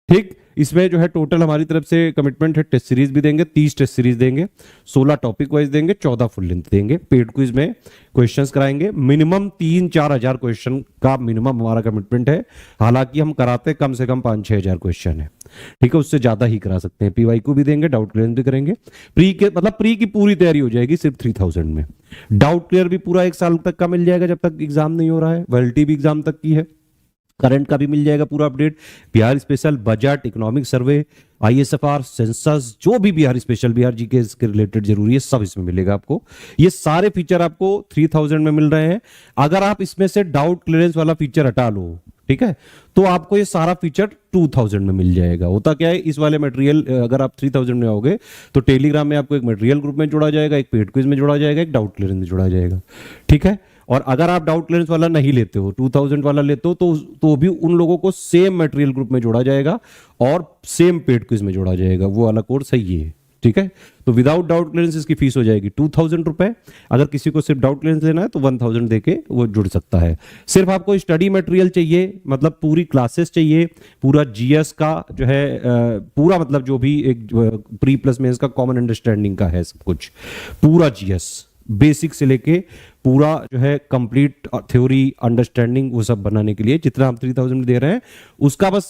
ठीक, इसमें जो है टोटल हमारी तरफ से कमिटमेंट है, टेस्ट सीरीज भी देंगे, 30 टेस्ट सीरीज देंगे, 16 टॉपिक वाइज देंगे, 14 फुल लेंथ देंगे। पेड क्विज में क्वेश्चंस कराएंगे, मिनिमम 3-4 हजार क्वेश्चन का मिनिमम हमारा कमिटमेंट है। हालांकि हम कराते कम से कम 5-6 हजार क्वेश्चन है। ठीक है, उससे ज्यादा ही करा सकते हैं। PYQ भी देंगे, डाउट क्लियर भी करेंगे। प्री के मतलब प्री की पूरी तैयारी हो जाएगी सिर्फ 3000 में। डाउट क्लियर भी पूरा 1 साल तक का मिल जाएगा जब तक एग्जाम नहीं हो रहा है। वैलिडिटी भी एग्जाम तक की है। करंट का भी मिल जाएगा पूरा update, Bihar special, budget, economic survey, ISFR, census, जो भी बिहार स्पेशल, बिहार GK के रिलेटेड जरूरी है, सब इसमें मिलेगा आपको। ये सारे फीचर आपको 3000 में मिल रहे हैं। अगर आप इसमें से डाउट क्लियरेंस वाला फीचर हटा लो, ठीक है, तो आपको ये सारा फीचर 2000 में मिल जाएगा। होता क्या है, इस वाले मटेरियल अगर आप 3000 में आओगे तो टेलीग्राम में आपको एक मटेरियल ग्रुप में जोड़ा जाएगा, एक पेड क्विज में जोड़ा जाएगा, एक डाउट क्लियरेंस में जोड़ा जाएगा। ठीक है, और अगर आप डाउट क्लियरेंस वाला नहीं लेते हो, 2000 वाला लेते हो, तो भी उन लोगों को सेम मटेरियल ग्रुप में जोड़ा जाएगा और सेम पेड क्विज में जोड़ा जाएगा। वो वाला कोर्स सही है। ठीक है, तो विदाउट डाउट क्लियरेंस इसकी फीस हो जाएगी 2000 रुपए। अगर किसी को सिर्फ डाउट क्लियरेंस लेना है तो 1000 देके वो जुड़ सकता है। सिर्फ आपको स्टडी मटेरियल चाहिए, मतलब पूरी क्लासेस चाहिए, पूरा GS का जो है पूरा, मतलब जो भी एक प्री प्लस मेंस का कॉमन अंडरस्टैंडिंग का है, सब कुछ पूरा GS बेसिक से लेके पूरा जो है कंप्लीट थ्योरी अंडरस्टैंडिंग, वो सब बनाने के लिए जितना हम 3000 में दे रहे हैं उसका बस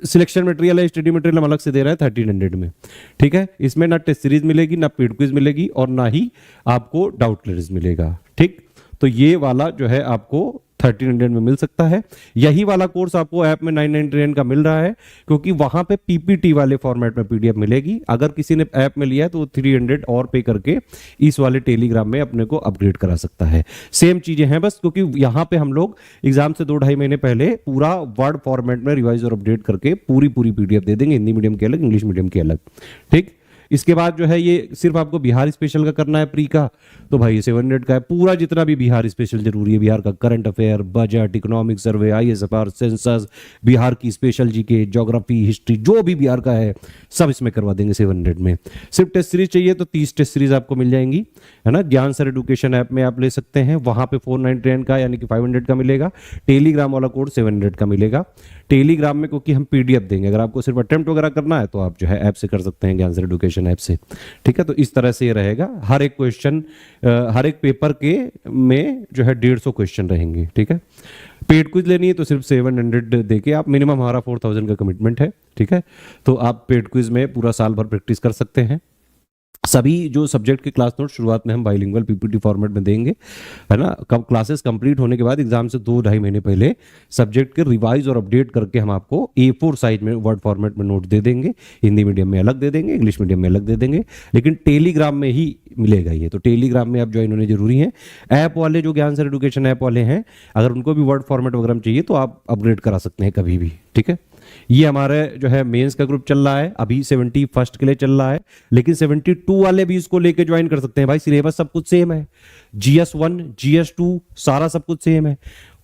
सिलेक्शन मटेरियल है, स्टडी मटेरियल हम अलग से दे रहे हैं 1300 में। ठीक है, इसमें ना टेस्ट सीरीज मिलेगी, ना पेड क्विज मिलेगी, और ना ही आपको डाउट क्लियरेंस मिलेगा। ठीक, तो ये वाला जो है आपको 1300 में मिल सकता है। यही वाला कोर्स आपको ऐप में 999 का मिल रहा है, क्योंकि वहां पे PPT वाले फॉर्मेट में PDF मिलेगी। अगर किसी ने ऐप में लिया है तो 300 और पे करके इस वाले टेलीग्राम में अपने को अपग्रेड करा सकता है। सेम चीजें हैं बस, क्योंकि यहां पे हम लोग एग्जाम से 2-2.5 महीने पहले पूरा वर्ड फॉर्मेट में रिवाइज और अपडेट करके पूरी PDF दे देंगे, हिंदी मीडियम के अलग, इंग्लिश मीडियम के अलग। ठीक, इसके बाद जो है ये सिर्फ आपको बिहार स्पेशल का करना है प्री का, तो भाई 700 का है। पूरा जितना भी बिहार स्पेशल जरूरी है, बिहार का current affair, budget, economic survey, ISFR, census, Bihar की स्पेशल GK, ज्योग्राफी, हिस्ट्री, जो भी बिहार का है सब इसमें करवा देंगे 700 में। सिर्फ टेस्ट सीरीज चाहिए तो 30 टेस्ट सीरीज आपको मिल जाएंगी, है ना। ज्ञान सर एजुकेशन ऐप में आप ले सकते हैं, वहां पे 499 का यानी कि 500 का मिलेगा। टेलीग्राम वाला कोड 700 का मिलेगा। टेलीग्राम में क्योंकि हम PDF देंगे, अगर आपको सिर्फ अटेम्प्ट वगैरह करना है तो आप जो है ऐप से कर सकते हैं, ज्ञान सर एजुकेशन ऐप से। ठीक है, तो इस तरह से ये रहेगा। हर एक क्वेश्चन, हर एक पेपर के में जो है 150 क्वेश्चन रहेंगे। ठीक है, पेड क्विज लेनी है तो सिर्फ 700 देके आप, मिनिमम हमारा 4000 का कमिटमेंट है। ठीक है, तो आप पेड क्विज में पूरा साल भर प्रैक्टिस कर सकते हैं। सभी जो सब्जेक्ट के क्लास नोट शुरुआत में हम बाइलिंगुअल PPT फॉर्मेट में देंगे, है ना। कब क्लासेस कंप्लीट होने के बाद एग्जाम से 2-2.5 महीने पहले सब्जेक्ट के रिवाइज और अपडेट करके हम आपको A4 साइज में वर्ड फॉर्मेट में नोट दे देंगे। हिंदी मीडियम में अलग दे देंगे, इंग्लिश मीडियम में अलग दे देंगे, लेकिन टेलीग्राम में ही मिलेगा ये। तो टेलीग्राम में आप ज्वाइन होने जरूरी है। ऐप वाले जो ज्ञान सर एजुकेशन ऐप वाले हैं, अगर उनको भी वर्ड फॉर्मेट वगैरह चाहिए तो आप अपग्रेड करा सकते हैं कभी भी। ठीक है, ये हमारे जो है मेंस का ग्रुप चल रहा है, अभी 71st के लिए चल रहा है, लेकिन 72 वाले भी इसको लेके ज्वाइन कर सकते हैं। भाई सिलेबस सब कुछ सेम है, GS1 GS2 सारा सब कुछ सेम है।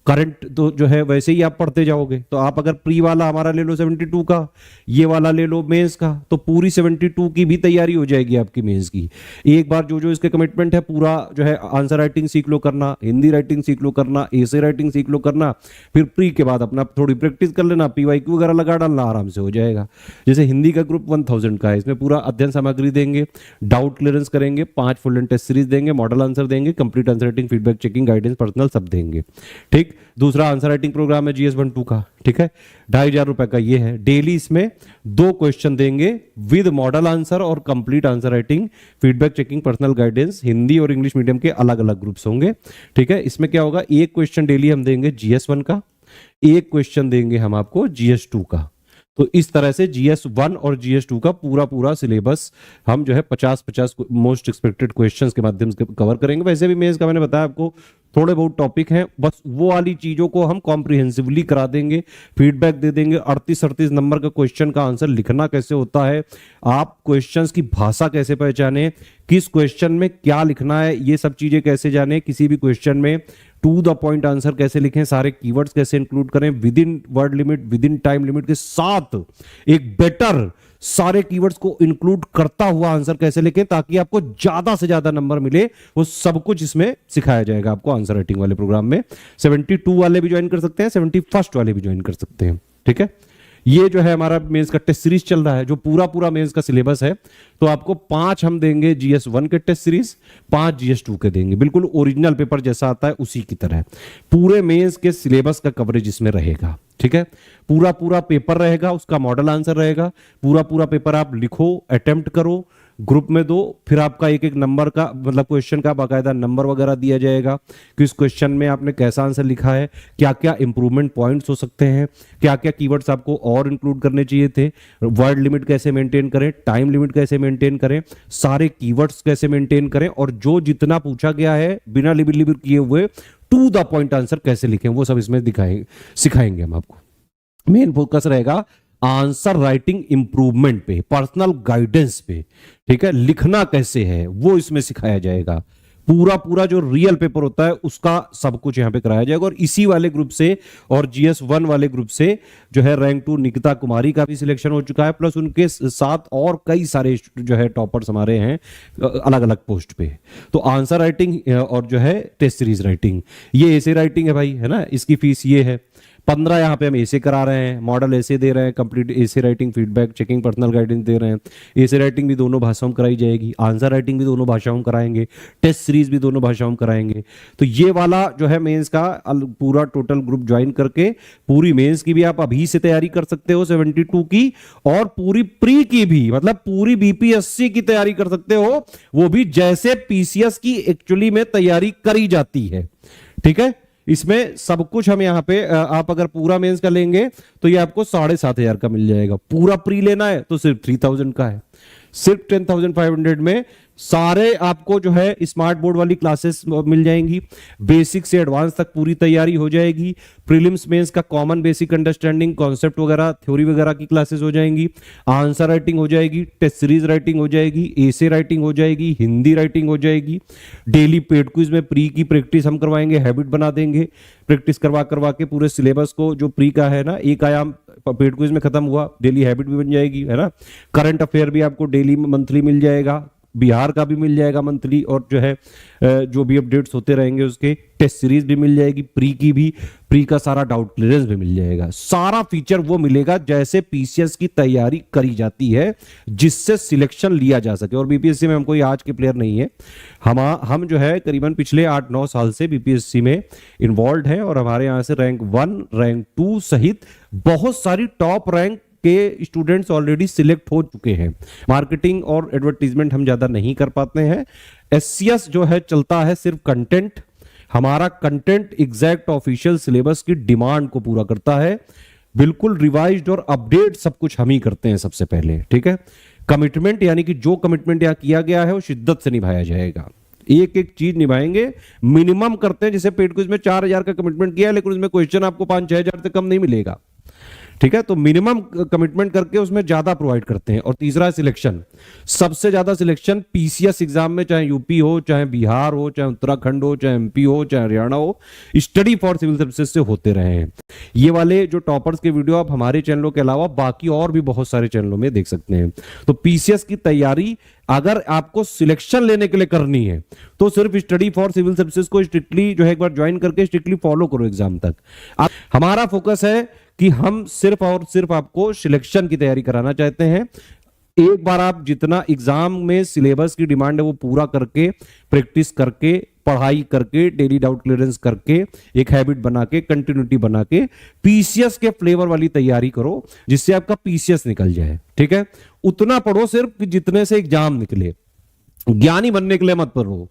करंट तो जो है वैसे ही आप पढ़ते जाओगे। तो आप अगर प्री वाला हमारा ले लो 72 का, ये वाला ले लो मेंस का, तो पूरी 72 की भी तैयारी हो जाएगी आपकी मेंस की। एक बार जो जो इसके कमिटमेंट है पूरा जो है आंसर राइटिंग सीख लो करना, हिंदी राइटिंग सीख लो करना, एसे राइटिंग सीख लो करना, फिर प्री के बाद अपना थोड़ी प्रैक्टिस कर लेना, पीवाईक्यू वगैरह लगा डालना, आराम से हो जाएगा। जैसे हिंदी का ग्रुप 1000 का है, इसमें पूरा अध्ययन सामग्री देंगे, डाउट क्लियरेंस करेंगे, 5 फुल एंड टेस्ट सीरीज देंगे, मॉडल आंसर देंगे, complete answer writing, feedback checking, guidance, personal सब देंगे। ठीक। दूसरा आंसर राइटिंग प्रोग्राम है GS1-2 का, ठीक है, 2500 रुपए का ये है। डेली इसमें 2 क्वेश्चन देंगे विद मॉडल आंसर और complete answer writing, feedback checking, personal guidance. Hindi और इंग्लिश मीडियम के अलग अलग ग्रुप्स होंगे, ठीक है। इसमें क्या होगा, एक क्वेश्चन डेली हम देंगे GS1 का, एक क्वेश्चन देंगे हम आपको GS2 का। तो इस तरह से GS1 और GS2 का पूरा पूरा सिलेबस हम जो है 50-50 मोस्ट एक्सपेक्टेड क्वेश्चंस के माध्यम से कवर करेंगे। वैसे भी मेंस का मैंने बताया आपको थोड़े बहुत टॉपिक हैं, बस वो वाली चीजों को हम कॉम्प्रिहेंसिवली करा देंगे, फीडबैक दे देंगे। 38-38 नंबर का क्वेश्चन का आंसर लिखना कैसे होता है, आप क्वेश्चंस की भाषा कैसे पहचाने, किस क्वेश्चन में क्या लिखना है, ये सब चीजें कैसे जाने, किसी भी क्वेश्चन में टू द पॉइंट आंसर कैसे लिखें, सारे कीवर्ड्स कैसे इंक्लूड करें, with in word limit, with in time limit के साथ एक बेटर सारे कीवर्ड्स को इंक्लूड करता हुआ आंसर कैसे लिखें ताकि आपको ज्यादा से ज्यादा नंबर मिले, वो सब कुछ इसमें सिखाया जाएगा आपको आंसर राइटिंग वाले प्रोग्राम में। 72 वाले भी ज्वाइन कर सकते हैं, 71st वाले भी ज्वाइन कर सकते हैं, ठीक है। ये जो है हमारा मेंस का टेस्ट सीरीज चल रहा है, जो पूरा पूरा मेंस का सिलेबस है। तो आपको 5 हम देंगे GS1 के टेस्ट सीरीज, 5 GS2 के देंगे, बिल्कुल ओरिजिनल पेपर जैसा आता है उसी की तरह पूरे मेंस के सिलेबस का कवरेज इसमें रहेगा, ठीक है। पूरा पूरा पेपर रहेगा, उसका मॉडल आंसर रहेगा, पूरा पूरा पेपर आप लिखो, अटेम्प्ट करो, ग्रुप में दो, फिर आपका एक एक नंबर का मतलब क्वेश्चन का बाकायदा नंबर वगैरह दिया जाएगा कि इस क्वेश्चन में आपने कैसा आंसर लिखा है, क्या क्या इंप्रूवमेंट पॉइंट्स हो सकते हैं, क्या क्या कीवर्ड्स आपको और इंक्लूड करने चाहिए थे, वर्ड लिमिट कैसे मेंटेन करें, टाइम लिमिट कैसे मेंटेन करें, सारे कीवर्ड्स कैसे मेंटेन करें, और जो जितना पूछा गया है बिना लिबिर लिबिर किए हुए टू द पॉइंट आंसर कैसे लिखें, वो सब इसमें सिखाएंगे हम आपको। मेन फोकस रहेगा आंसर राइटिंग इंप्रूवमेंट पे, पर्सनल गाइडेंस पे, ठीक है। लिखना कैसे है वो इसमें सिखाया जाएगा। पूरा पूरा जो रियल पेपर होता है उसका सब कुछ यहां पे कराया जाएगा। और इसी वाले ग्रुप से और GS1 वाले ग्रुप से जो है रैंक 2 निकिता कुमारी का भी सिलेक्शन हो चुका है, प्लस उनके साथ और कई सारे जो है टॉपर्स हमारे हैं अलग अलग पोस्ट पे। तो आंसर राइटिंग और जो है टेस्ट सीरीज राइटिंग, ये ऐसे राइटिंग है भाई, है ना। इसकी फीस ये है 15 यहाँ पे हम ऐसे करा रहे हैं, मॉडल ऐसे दे रहे हैं, कंप्लीट ऐसे writing, feedback checking, personal guidance दे रहे हैं। ऐसे राइटिंग भी दोनों भाषाओं में कराई जाएगी, आंसर राइटिंग भी दोनों भाषाओं में कराएंगे, टेस्ट सीरीज भी दोनों भाषाओं में कराएंगे। तो ये वाला जो है मेंस का पूरा टोटल ग्रुप ज्वाइन करके पूरी मेंस की भी आप अभी से तैयारी कर सकते हो 72 की, और पूरी प्री की भी, मतलब पूरी BPSC की तैयारी कर सकते हो, वो भी जैसे PCS की एक्चुअली में तैयारी करी जाती है, ठीक है। इसमें सब कुछ हम यहाँ पे आप अगर पूरा मेंस का लेंगे तो ये आपको 7500 का मिल जाएगा। पूरा प्री लेना है तो सिर्फ 3000 का है। सिर्फ 10,500 में सारे आपको जो है स्मार्ट बोर्ड वाली क्लासेस मिल जाएंगी, बेसिक से एडवांस तक पूरी तैयारी हो जाएगी। प्रीलिम्स मेंस का कॉमन बेसिक अंडरस्टैंडिंग, कॉन्सेप्ट वगैरह, थ्योरी वगैरह की क्लासेस हो जाएंगी, आंसर राइटिंग हो जाएगी, टेस्ट सीरीज राइटिंग हो जाएगी, एसे राइटिंग हो जाएगी, हिंदी राइटिंग हो जाएगी। डेली पेड क्विज में प्री की प्रैक्टिस हम करवाएंगे, हैबिट बना देंगे, प्रैक्टिस करवा करवा के पूरे सिलेबस को जो प्री का है ना, एक आयाम पेड क्विज में खत्म हुआ, डेली हैबिट भी बन जाएगी, है ना। करंट अफेयर भी आपको डेली मंथली मिल जाएगा, बिहार का भी मिल जाएगा मंथली, और जो है जो भी अपडेट्स होते रहेंगे उसके, टेस्ट सीरीज भी मिल जाएगी, प्री की भी, प्री का सारा डाउट क्लियरेंस भी मिल जाएगा। सारा फीचर वो मिलेगा जैसे PCS की तैयारी करी जाती है, जिससे सिलेक्शन लिया जा सके। और BPSC में हम कोई आज के प्लेयर नहीं है, हम जो है करीबन पिछले 8-9 साल से BPSC में इन्वॉल्व हैं, और हमारे यहाँ से रैंक 1, रैंक 2 सहित बहुत सारी टॉप रैंक के स्टूडेंट्स ऑलरेडी सिलेक्ट हो चुके हैं। मार्केटिंग और एडवर्टीजमेंट हम ज्यादा नहीं कर पाते हैं। SCS जो है चलता है सिर्फ कंटेंट, हमारा कंटेंट एग्जैक्ट ऑफिशियल सिलेबस की डिमांड को पूरा करता है, बिल्कुल रिवाइज्ड और अपडेट सब कुछ हम ही करते हैं सबसे पहले, ठीक है। कमिटमेंट यानी कि जो कमिटमेंट यहां किया गया है वो शिद्दत से निभाया जाएगा, एक एक चीज निभाएंगे, मिनिमम करते हैं। जैसे पेड क्विज में 4000 का कमिटमेंट किया है, लेकिन उसमें क्वेश्चन आपको 5-6 हजार से कम नहीं मिलेगा, ठीक है, तो मिनिमम कमिटमेंट करके उसमें ज्यादा प्रोवाइड करते हैं। और तीसरा है सिलेक्शन, सबसे ज्यादा सिलेक्शन पीसीएस एग्जाम में, चाहे यूपी हो, चाहे बिहार हो, चाहे उत्तराखंड हो, चाहे एमपी हो, चाहे हरियाणा हो, स्टडी फॉर सिविल सर्विसेज से होते रहे हैं। ये वाले जो टॉपर्स के वीडियो आप हमारे चैनलों के अलावा बाकी और भी बहुत सारे चैनलों में देख सकते हैं। तो पीसीएस की तैयारी अगर आपको सिलेक्शन लेने के लिए करनी है तो सिर्फ स्टडी फॉर सिविल सर्विसेज को स्ट्रिक्टली जो है एक बार ज्वाइन करके स्ट्रिक्टली फॉलो करो एग्जाम तक। हमारा फोकस है कि हम सिर्फ और सिर्फ आपको सिलेक्शन की तैयारी कराना चाहते हैं। एक बार आप जितना एग्जाम में सिलेबस की डिमांड है वो पूरा करके, प्रैक्टिस करके, पढ़ाई करके, डेली डाउट क्लियरेंस करके, एक हैबिट बना के, कंटिन्यूटी बना के पीसीएस के फ्लेवर वाली तैयारी करो जिससे आपका पीसीएस निकल जाए। ठीक है, उतना पढ़ो सिर्फ जितने से एग्जाम निकले। ज्ञानी बनने के लिए मत पढ़ो,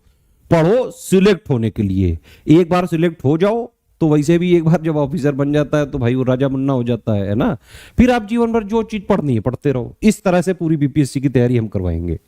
पढ़ो सिलेक्ट होने के लिए। एक बार सिलेक्ट हो जाओ तो वैसे भी एक बार जब ऑफिसर बन जाता है तो भाई वो राजा मुन्ना हो जाता है ना। फिर आप जीवन भर जो चीज पढ़नी है पढ़ते रहो। इस तरह से पूरी बीपीएससी की तैयारी हम करवाएंगे।